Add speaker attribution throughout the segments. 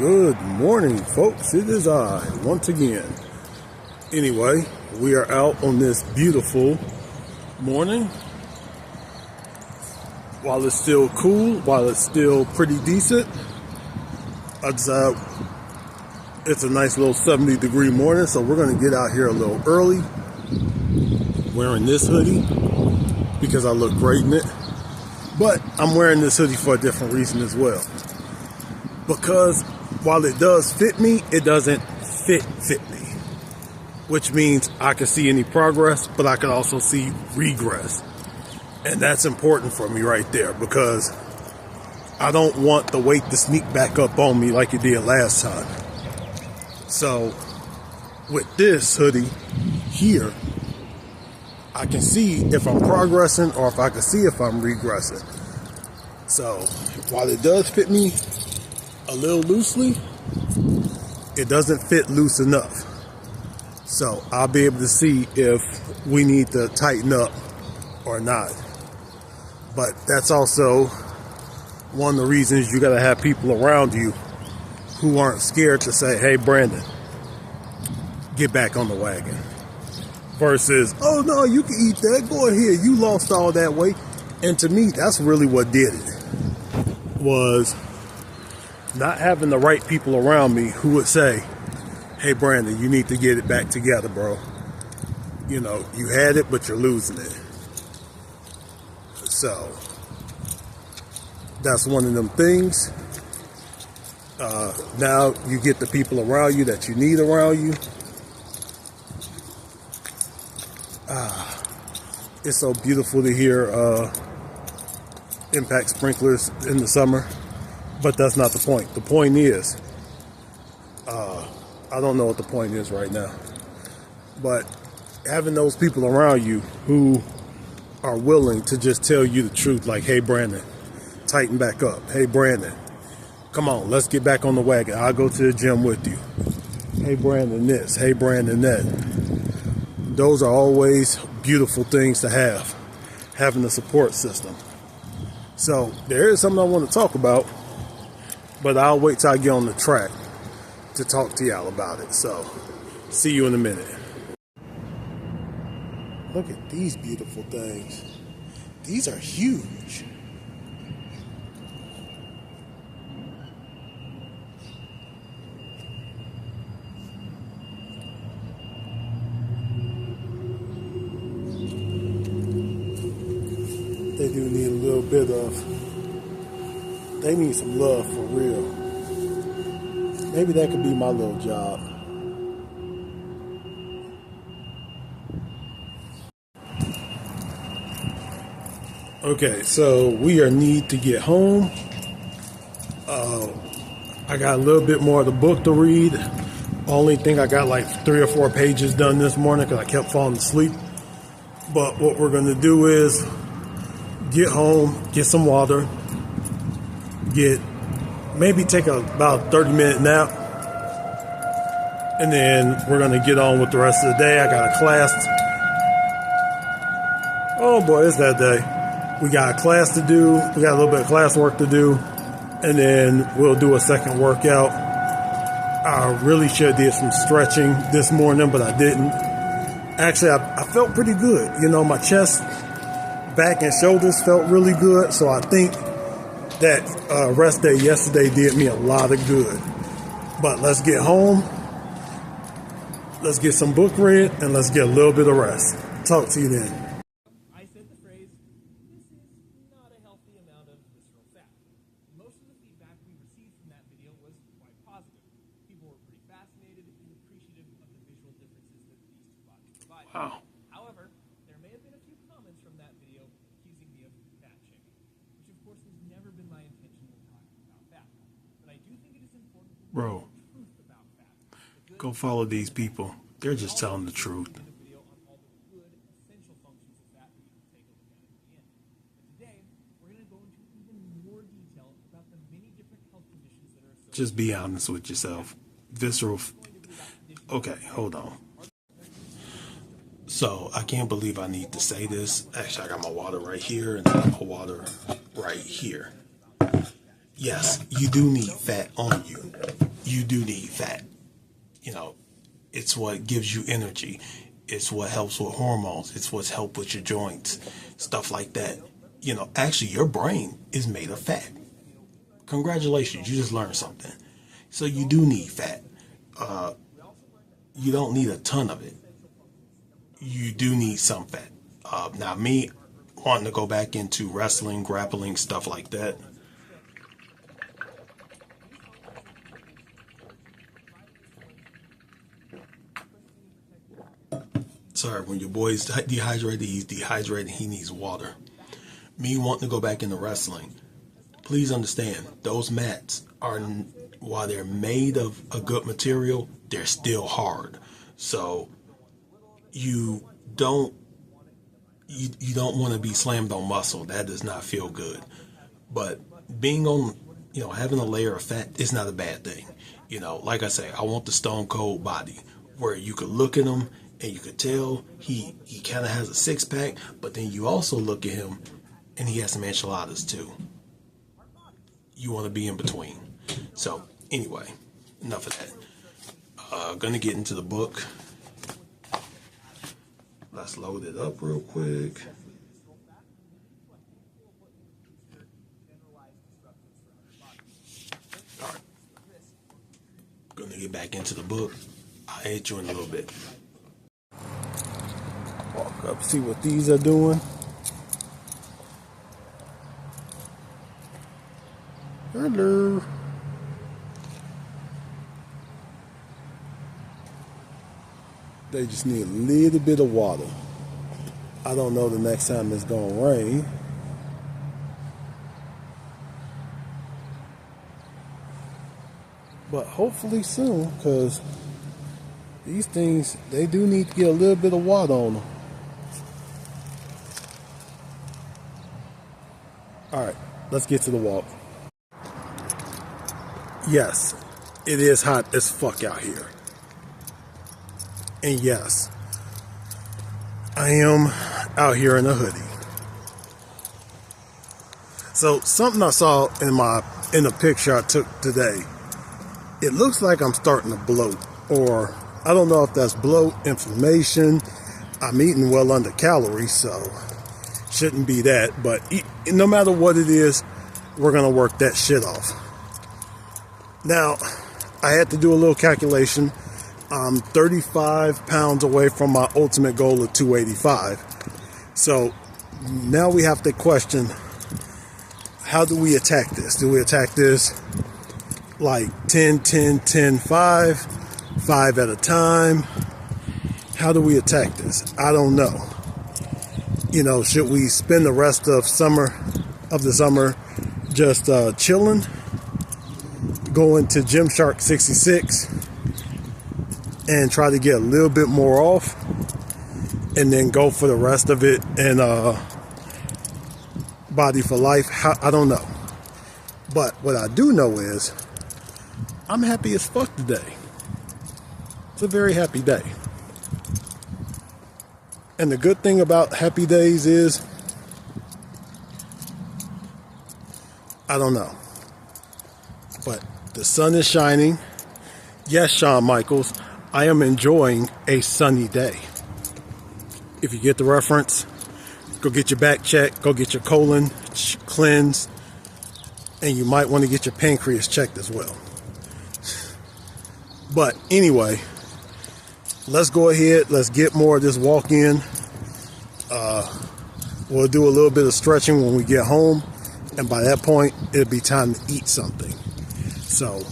Speaker 1: Good morning, folks. It is I once again. Anyway, we are out on this beautiful morning. While it's still cool, while it's still pretty decent, it's a nice little 70-degree morning, so we're going to get out here a little early, wearing this hoodie because I look great in it. But I'm wearing this hoodie for a different reason as well. Because while it does fit me, it doesn't fit me. Which means I can see any progress, but I can also see regress. And that's important for me right there, because I don't want the weight to sneak back up on me like it did last time. So with this hoodie here, I can see if I'm progressing or if I can see if I'm regressing. So while it does fit me a little loosely, it doesn't fit loose enough. So I'll be able to see if we need to tighten up or not. But that's also one of the reasons you gotta have people around you who aren't scared to say, hey, Brandon, get back on the wagon. Versus, oh no, you can eat that, go ahead, you lost all that weight. And to me, that's really what did it, was not having the right people around me who would say, hey, Brandon, you need to get it back together, bro. You know, you had it, but you're losing it. So that's one of them things. Now you get the people around you that you need around you. It's so beautiful to hear impact sprinklers in the summer, but that's not the point. The point is, I don't know what the point is right now, but having those people around you who are willing to just tell you the truth, like, hey, Brandon, tighten back up. Hey, Brandon, come on, let's get back on the wagon. I'll go to the gym with you. Hey, Brandon, this. Hey, Brandon, that. Those are always beautiful things to have, having a support system. So there is something I want to talk about, but I'll wait till I get on the track to talk to y'all about it. So see you in a minute. Look at these beautiful things. These are huge. They do need a little bit of, they need some love for real. Maybe that could be my little job. Okay, so we need to get home. I got a little bit more of the book to read. Only thing I got like 3 or 4 pages done this morning because I kept falling asleep. But what we're going to do is get home, get some water, maybe take about 30-minute nap, and then we're going to get on with the rest of the day. I got a class. Oh boy, it's that day. We got a class to do. We got a little bit of class work to do, and then we'll do a second workout. I really should have did some stretching this morning, but I didn't. Actually, I felt pretty good. You know, my chest, back and shoulders felt really good. So I think that rest day yesterday did me a lot of good. But let's get home. Let's get some book read, and let's get a little bit of rest. Talk to you then.
Speaker 2: I said the phrase, this is not a healthy amount of visceral fat. Most of the feedback we received from that video was quite positive. People were pretty fascinated and appreciative of the visual differences that these two bodies provide.
Speaker 1: Wow.
Speaker 2: However, there may have been a few comments from that video accusing me of fat shaming, which of course has never been my intention when talking about fat. But I do think it is important to know the truth about fat.
Speaker 1: Go follow these people. They're just telling the truth. Just be honest with yourself. Okay, hold on. So I can't believe I need to say this. Actually, I got my water right here and I got my water right here. Yes, you do need fat on you.
Speaker 3: you do need fat. You know, it's what gives you energy. It's what helps with hormones. It's what's helped with your joints, stuff like that. You know, actually, your brain is made of fat. Congratulations, you just learned something. So you do need fat. You don't need a ton of it. You do need some fat. Now, me wanting to go back into wrestling, grappling, stuff like that. Sorry, when your boy's dehydrated, he's dehydrated, he needs water. Me wanting to go back into wrestling, please understand, those mats are, while they're made of a good material, they're still hard. So you don't want to be slammed on muscle. That does not feel good. But being on, having a layer of fat is not a bad thing. Like I say, I want the stone cold body where you could look at him and you could tell he kind of has a six pack, but then you also look at him and he has some enchiladas too. You want to be in between. So anyway, enough of that. Gonna get into the book. Let's load it up real quick. All right. Gonna get back into the book. I'll hit you in a little bit.
Speaker 1: Walk up, see what these are doing. Hello. They just need a little bit of water. I don't know the next time it's gonna rain. But hopefully soon, because these things, they do need to get a little bit of water on them. Alright, let's get to the walk. Yes, it is hot as fuck out here. And yes, I am out here in a hoodie. So something I saw in the picture I took today, it looks like I'm starting to bloat, or I don't know if that's bloat, inflammation. I'm eating well under calories, so shouldn't be that. But no matter what it is, we're gonna work that shit off. Now, I had to do a little calculation. I'm 35 pounds away from my ultimate goal of 285. So now we have to question, how do we attack this? Do we attack this like 10, 10, 10, 5, 5 at a time? How do we attack this? I don't know. Should we spend the rest of the summer just chilling, going to Gymshark 66 and try to get a little bit more off, and then go for the rest of it and Body for Life? I don't know. But what I do know is I'm happy as fuck today. It's a very happy day. And the good thing about happy days is, I don't know, but the sun is shining. Yes, Shawn Michaels, I am enjoying a sunny day. If you get the reference, go get your back checked, go get your colon cleansed, and you might want to get your pancreas checked as well. But anyway, let's go ahead, let's get more of this walk in. We'll do a little bit of stretching when we get home, and by that point, it'll be time to eat something. So,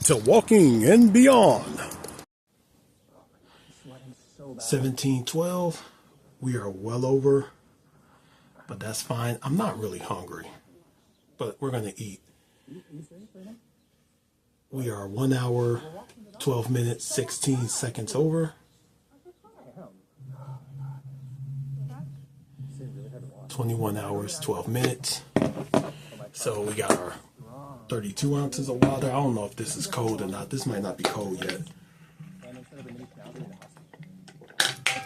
Speaker 1: to walking and beyond.
Speaker 3: 17:12. We are well over, but that's fine. I'm not really hungry, but we're going to eat. We are 1 hour, 12 minutes, 16 seconds over. 21 hours, 12 minutes. So we got our 32 ounces of water. I don't know if this is cold or not. This might not be cold yet.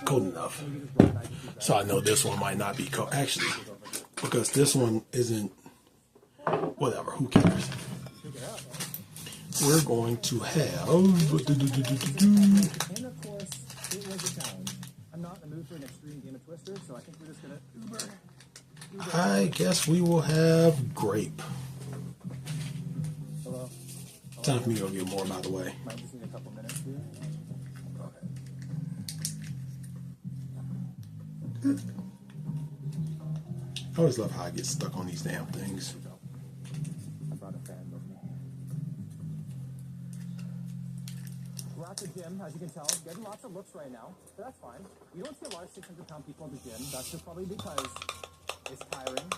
Speaker 3: Cold enough. So I know this one might not be cold. Actually, because this one isn't, whatever, who cares? we're going to have.
Speaker 2: And of course, it was a challenge. I'm not in the mood for an extreme game of Twister, so I think we're just gonna Uber.
Speaker 3: I guess we will have grape.
Speaker 2: Hello.
Speaker 3: Time for me to go get more, by the way.
Speaker 2: Might just need a couple minutes here. Okay.
Speaker 3: I always love how I get stuck on these damn things.
Speaker 2: I brought a fan with me. We're at the gym, as you can tell, getting lots of looks right now, but that's fine. You don't see a lot of 600-pound people at the gym. That's just probably because it's tiring,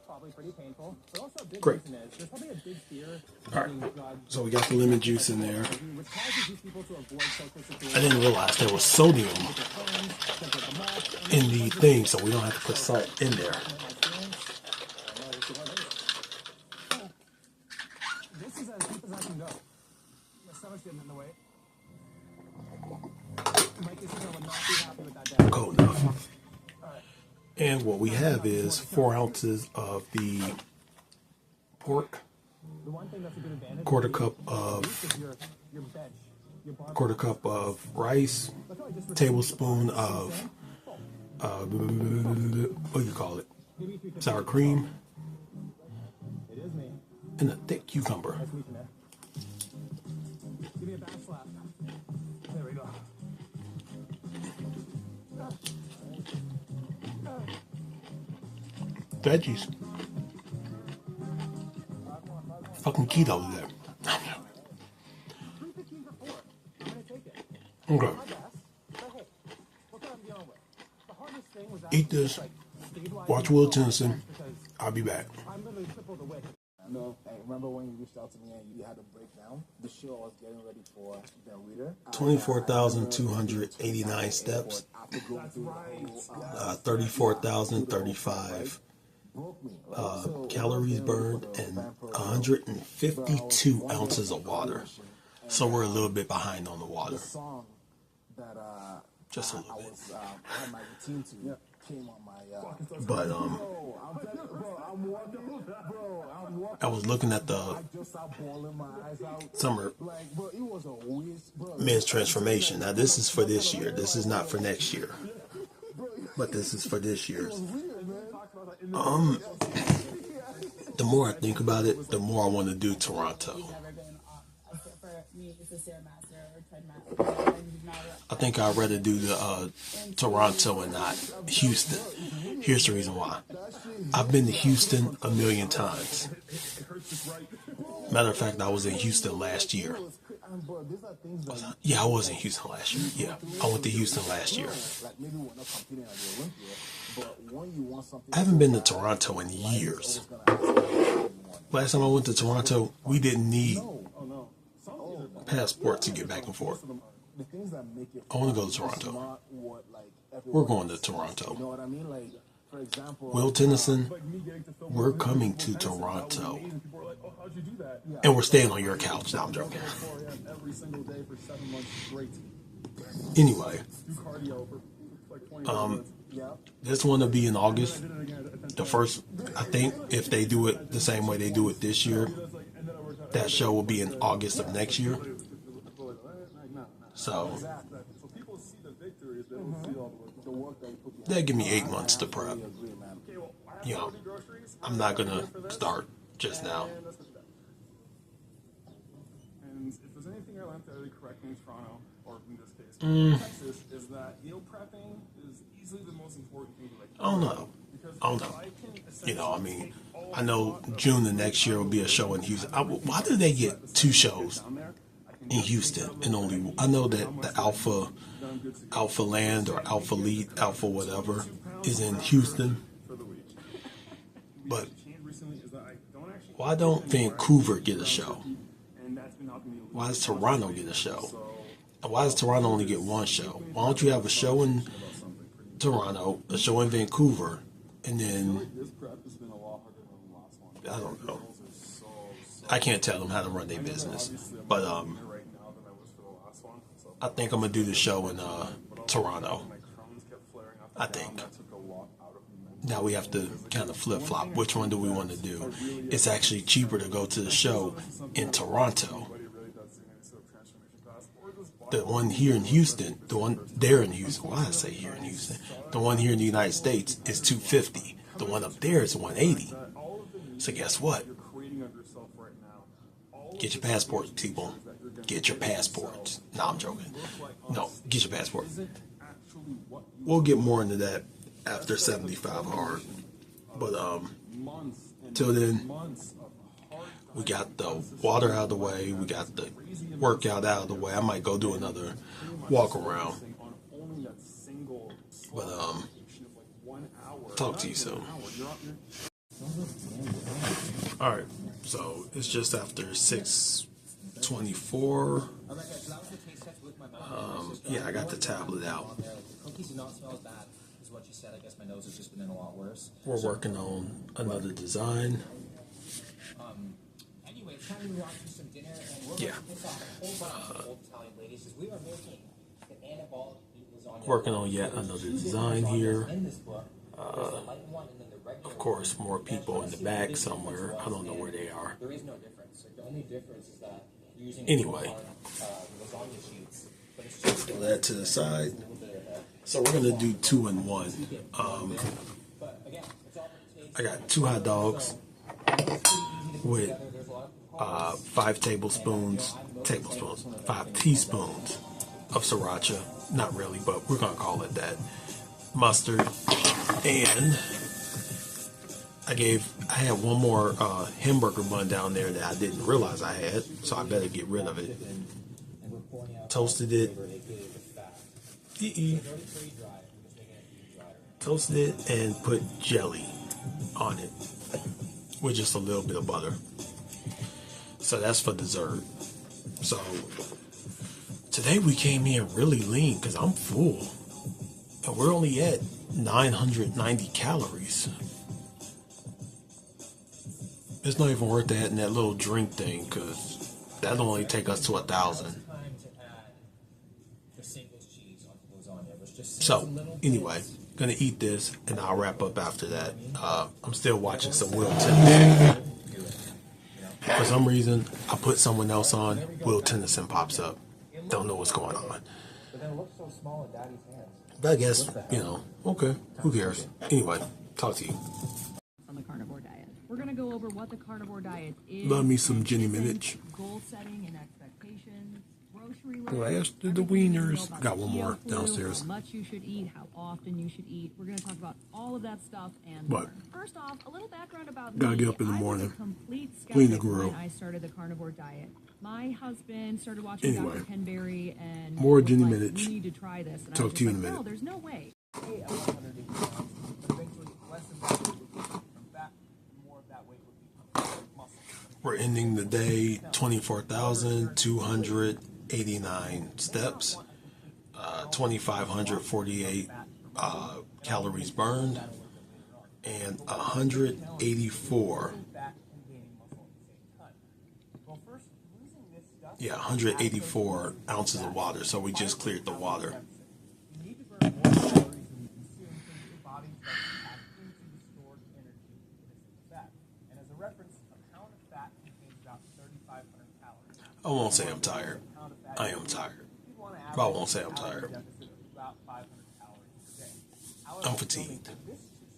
Speaker 2: probably pretty painful, but also a big
Speaker 3: Great.
Speaker 2: reason is there's probably a big fear
Speaker 3: All
Speaker 2: of being
Speaker 3: right,
Speaker 2: judged,
Speaker 3: so we got the lemon juice in there.
Speaker 2: which causes these people to avoid social situations.
Speaker 3: I didn't realize there was sodium in the thing, so we don't have to put salt in there.
Speaker 2: This is as deep as I can go. My stomach's getting in the way. Mike is would not be happy with that dad.
Speaker 3: Cold enough. And what we have is 4 ounces of the pork,
Speaker 2: The one thing that's a good advantage
Speaker 3: quarter cup of
Speaker 2: is your bench. Your bar.
Speaker 3: quarter cup of rice, tablespoon of what do you call it? Sour cream,
Speaker 2: It is me.
Speaker 3: and a thick cucumber.
Speaker 2: That's me, man. Give me a back slap. There we go.
Speaker 3: Veggies. Fucking keto there.
Speaker 2: 315 for 4. I'm gonna take it.
Speaker 3: Okay.
Speaker 2: My best. But hey, look what I'm dealing with. The hardest thing was
Speaker 3: Eat this.
Speaker 2: stabilizing
Speaker 3: Watch Will
Speaker 2: myself
Speaker 3: Tennyson.
Speaker 2: because
Speaker 3: I'll be back.
Speaker 2: I'm literally triple the weight.
Speaker 4: No, hey, remember when you reached out to me and you had to break down the show I was getting ready for the reader?
Speaker 3: 24,289 steps.
Speaker 4: That's right.
Speaker 3: 34,035 calories burned, and 152 ounces of water. So we're a little bit behind on the water.
Speaker 4: Song that
Speaker 3: Just a
Speaker 4: I
Speaker 3: little bit.
Speaker 4: was had my routine to came on my.
Speaker 3: But I was looking at the
Speaker 4: I just stopped bawling my eyes out.
Speaker 3: summer
Speaker 4: Like, bro, it was a waste, bro.
Speaker 3: men's transformation. Now this is for this year. This is not for next year. But this is for this year's. The more I think about it, the more I want to do Toronto.
Speaker 5: Never been except for me, it's a Stairmaster or treadmill.
Speaker 3: I think I'd rather do the Toronto and not Houston. Here's the reason why. I've been to Houston a million times. Matter of fact, I was in Houston last year. Yeah, I was in Houston last year. Yeah, I went to Houston last year.
Speaker 4: Like maybe we're not competing at the Olympia, but when you want something,
Speaker 3: I haven't been to Toronto in years. Last time I went to Toronto, we didn't need passport to get back and forth.
Speaker 4: the things that make it.
Speaker 3: I want to go to Toronto.
Speaker 4: Not what, like,
Speaker 3: We're
Speaker 4: everyone
Speaker 3: going to
Speaker 4: says.
Speaker 3: Toronto.
Speaker 4: You know what I mean? Like, for example,
Speaker 3: Will Tennyson, we're coming to Toronto.
Speaker 2: People are like, oh, how'd you do that?
Speaker 3: And we're staying on your couch. No, I'm joking.
Speaker 2: 4 a.m. every single day for 7 months straight.
Speaker 3: Anyway,
Speaker 2: Do cardio for like 20 minutes.
Speaker 4: yeah,
Speaker 3: this one will be in August. The first, I think, if they do it the same way they do it this year, that show will be in August of next year. So
Speaker 2: So people see the victories, they don't see all the work.
Speaker 4: the work that you put behind.
Speaker 3: that give me 8 months to prep.
Speaker 4: I agree, man.
Speaker 2: Okay, well, I have
Speaker 3: You
Speaker 2: to
Speaker 3: know,
Speaker 2: go do groceries.
Speaker 3: I'm not gonna start just now.
Speaker 2: And let's get to that. And if there's anything I learned that really correct in Toronto, or in this case, Texas, is that meal prepping is easily the most important thing to like.
Speaker 3: I don't know. I don't know. You know, I mean, I know June the next year will be a show in Houston. Why do they get 2 shows in Houston and only? I know that the Alpha Land or Alpha Lead, Alpha whatever, is in Houston. But why don't Vancouver get a show? Why does Toronto get a show? And why does Toronto only get 1 show? Why don't you have a show in Toronto, a show in Vancouver, and then
Speaker 2: This prep has been a lot harder than the last one.
Speaker 3: I don't know. I can't tell them how to run their business, but
Speaker 2: Right now than I was for the last one. So
Speaker 3: I think I'm gonna do the show in Toronto.
Speaker 2: my Crohn's kept flaring up.
Speaker 3: I think.
Speaker 2: That took a lot out of me.
Speaker 3: Now we have to kind of flip flop. Which one do we want to do? It's actually cheaper to go to the show in Toronto The one here in Houston, the one there in Houston, why did I say here in Houston? The one here in the United States is $250. The one up there is $180. So guess what? Get your passport, people. Get your passports. No, I'm joking. No, get your passport. We'll get more into that after 75 hard. But till then, we got the water out of the way. We got the workout out of the way. I might go do another walk around. But talk to you soon. All right. So it's just after 6:24. Yeah, I got the tablet out.
Speaker 6: Cookies do not smell as bad as what you said. I guess my nose has just been in a lot worse.
Speaker 3: We're working on another design.
Speaker 6: Anyway, it's time to move on to some dinner, and we're
Speaker 3: Yeah.
Speaker 6: going to piss off a whole bunch of old Italian ladies because we are making the anabolic lasagna.
Speaker 3: Working on yet another design here.
Speaker 6: In this book, there's the light one and then the regular.
Speaker 3: Of course, more people in the back somewhere. I don't know where they are.
Speaker 6: There is no difference. Like, the only difference is that you're using
Speaker 3: Anyway.
Speaker 6: lasagna sheets, but it's just
Speaker 3: Put that to the side.
Speaker 6: a little bit of that.
Speaker 3: So we're gonna do 2 in 1.
Speaker 6: But again, it's all for the taste.
Speaker 3: I got 2 hot dogs with 5 tablespoons, 5 teaspoons of sriracha. Not really, but we're gonna call it that. Mustard, and I had one more hamburger bun down there that I didn't realize I had, so I better get rid of it. Toasted it. Toasted it and put jelly on it with just a little bit of butter. So that's for dessert. So today we came in really lean because I'm full. And we're only at 990 calories. It's not even worth adding that little drink thing because that'll only take us to 1,000.
Speaker 6: Time to add the Singles cheese onto lasagna. It was just
Speaker 3: So anyway, gonna eat this and I'll wrap up after that. I'm still watching some Will Tennyson. For some reason, I put someone else on. Will Tennyson pops up. Don't know what's going on.
Speaker 6: But then it looks so small in Daddy's hands.
Speaker 3: But I guess, okay, who cares? Anyway, talk to you.
Speaker 7: On the carnivore diet. We're going to go over what the carnivore diet is.
Speaker 3: Love me some Jenny
Speaker 7: isn't,
Speaker 3: Minich.
Speaker 7: Goal setting and expectations, grocery
Speaker 3: Last of the
Speaker 7: everything you
Speaker 3: wieners.
Speaker 7: know about
Speaker 3: Got one more
Speaker 7: keto food,
Speaker 3: downstairs.
Speaker 7: How much you should eat, how often you should eat. We're going to talk about all of that stuff and
Speaker 3: What?
Speaker 7: more. First off, a little background about
Speaker 3: Gotta
Speaker 7: me.
Speaker 3: get up in the
Speaker 7: I was
Speaker 3: morning,
Speaker 7: a complete
Speaker 3: clean the
Speaker 7: skeptic
Speaker 3: grill.
Speaker 7: when I started the carnivore diet. My husband started watching
Speaker 3: Anyway,
Speaker 7: Dr. Ken Berry and
Speaker 3: more
Speaker 7: was
Speaker 3: Jenny
Speaker 7: like,
Speaker 3: Minich.
Speaker 7: "We need to try this." And I
Speaker 3: Talk
Speaker 7: was
Speaker 3: to you
Speaker 7: just
Speaker 3: in a
Speaker 7: like,
Speaker 3: minute.
Speaker 7: "No, there's no way."
Speaker 2: At 180 pounds, but eventually less and less weight would become fat, and more of that weight would become muscle.
Speaker 3: We're ending the day 24,289 steps, 2,548 calories burned, and 184.
Speaker 2: Fat and gaining muscle at the same time. Well, first, losing this stuff.
Speaker 3: Yeah, 184 ounces of water. So we just cleared the water.
Speaker 2: You need to burn more calories than you consume so that your body starts to tap into the stored energy that is in the fat. And as a reference, a pound of fat contains about 3,500 calories.
Speaker 3: I won't say I'm tired.
Speaker 2: A pound of fat
Speaker 3: I am tired.
Speaker 2: you want to
Speaker 3: But I won't say I'm
Speaker 2: calorie
Speaker 3: tired.
Speaker 2: deficit of about 500 calories per day. However,
Speaker 3: I'm fatigued.
Speaker 2: building this tissue,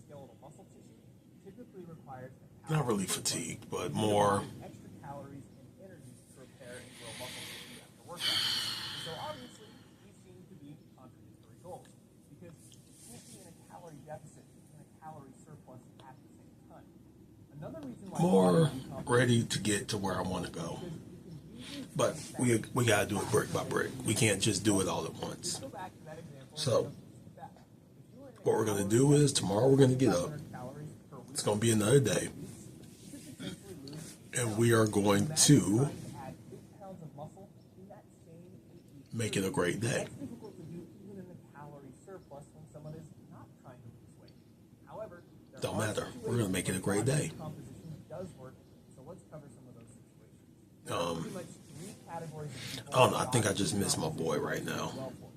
Speaker 2: skeletal muscle tissue, typically requires a
Speaker 3: Not
Speaker 2: pound
Speaker 3: really
Speaker 2: of
Speaker 3: fatigued, but more.
Speaker 2: extra calories and energy to repair and grow muscle tissue after workout. So obviously, these seem to be contradictory goals because you can't be in a calorie deficit and a calorie surplus at the same time. Another reason why
Speaker 3: More ready to get to where I want to go. But we got to do it brick by brick. We can't just do it all at once.
Speaker 2: go back to that example.
Speaker 3: So what we're going to do is tomorrow we're going to get up.
Speaker 2: Calories per week
Speaker 3: It's going to be another day.
Speaker 2: to potentially lose
Speaker 3: And we are going to
Speaker 2: to add 8 pounds of muscle in that same 8 weeks.
Speaker 3: make it a great day.
Speaker 2: That's difficult to do even in a calorie surplus when someone is not trying to lose weight. However, there
Speaker 3: Don't
Speaker 2: are
Speaker 3: matter.
Speaker 2: situations
Speaker 3: We're gonna make it a great
Speaker 2: where
Speaker 3: day.
Speaker 2: body composition does work, so let's cover some of those situations. There are pretty much 3 categories of people
Speaker 3: I don't know. I think I just miss my boy right now.
Speaker 2: well for.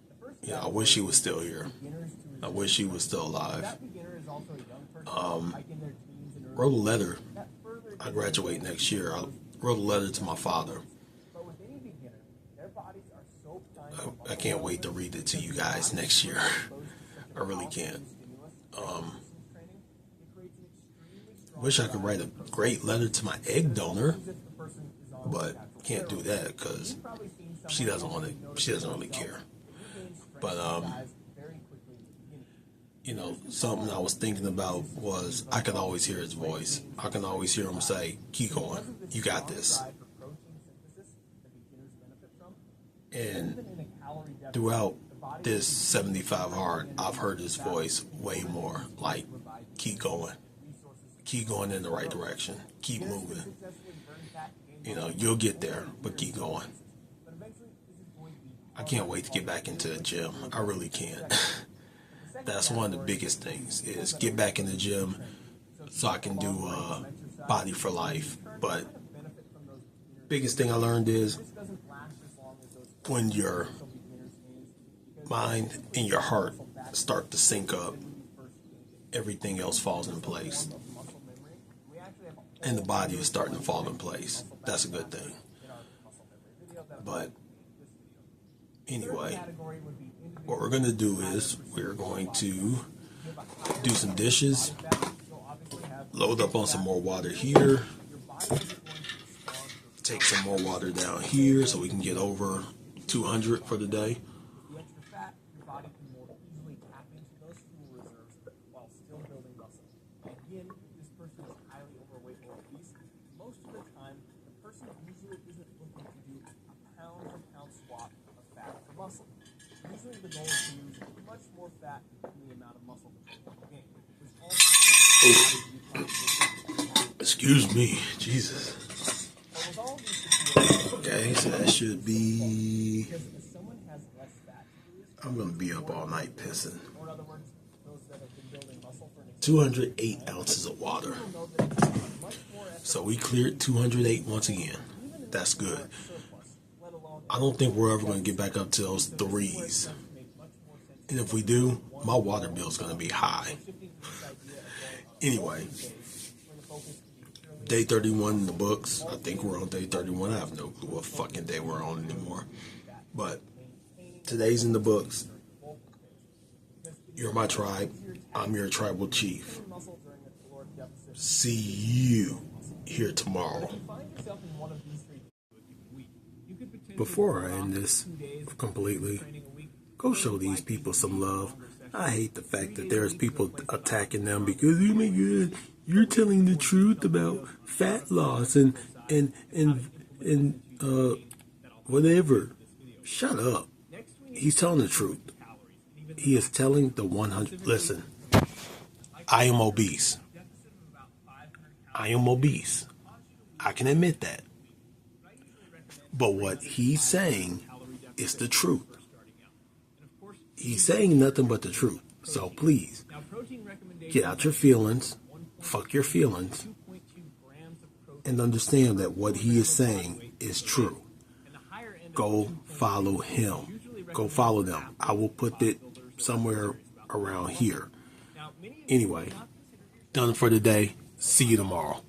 Speaker 2: The first
Speaker 3: Yeah, I wish he was still here.
Speaker 2: beginners to
Speaker 3: I wish he was still alive.
Speaker 2: that beginner is also a young person like in their teens and early
Speaker 3: Wrote a letter.
Speaker 2: that further
Speaker 3: I graduate next year. I wrote a letter to my father.
Speaker 2: But with any beginner, their bodies are
Speaker 3: I can't wait to read it to you guys next year. I really can't. Wish I could write a great letter to my egg donor, but can't do that because she doesn't want to. She doesn't really care. But you know, something I was thinking about was I could always hear his voice. I can always hear him say, "Keep going. You got this." And throughout this 75 hard, I've heard his voice way more. Like, keep going. Keep going in the right direction. Keep moving. You know, you'll get there, but keep going. I can't wait to get back into the gym. I really can't. That's one of the biggest things is get back in the gym so I can do body for life. But biggest thing I learned is when your mind and your heart start to sync up, everything else falls in place. And the body is starting to fall in place. That's a good thing. But anyway, what we're going to do is we're going to do some dishes, load up on some more water here, take some more water down here so we can get over 200 for the day.
Speaker 2: Usually the goal is to lose much more fat than the amount of muscle that they gain.
Speaker 3: Excuse me, Jesus. Okay, so that should be. I'm gonna be up all night pissing. 208 ounces of water. So we cleared 208 once again. That's good. I don't think we're ever going to get back up to those threes. And if we do, my water bill is going to be high. Anyway, day 31 in the books. I think we're on day 31. I have no clue what fucking day we're on anymore. But today's in the books. You're my tribe. I'm your tribal chief. See you here tomorrow. Before I end this completely, go show these people some love. I hate the fact that there's people attacking them because, oh my God, you're telling the truth about fat loss and whatever. Shut up. He's telling the truth. He is telling the 100. Listen, I am obese. I am obese. I can admit that. But what he's saying is the truth. He's saying nothing but the truth. So please, get out your feelings, fuck your feelings, and understand that what he is saying is true. Go follow him. Go follow them. I will put it somewhere around here. Anyway, done for the day. See you tomorrow.